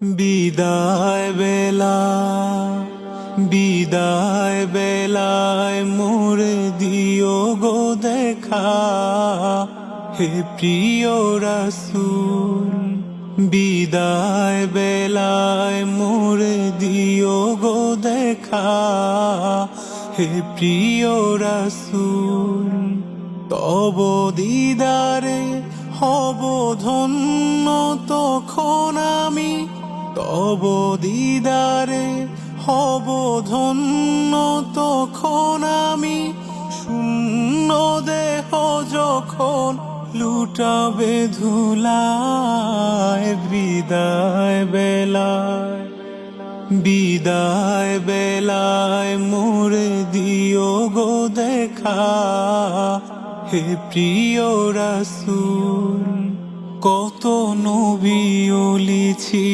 বিদায় বেলায় মোরে দিও গো দেখা, হে প্রিয় রাসূল। বিদায় বেলায় মোরে দিও গো দেখা, হে প্রিয় রাসূল। তব দিদারে হব ধন্য তখন আমি, তব দিদারে হব ধন্য তখন আমি। শূন্য দেহ যখন লুটাবে ধুলায়, বিদায় বেলায় মোরে দিও গো দেখা, হে প্রিয় রাসূল। কত নবী ওলি ছিল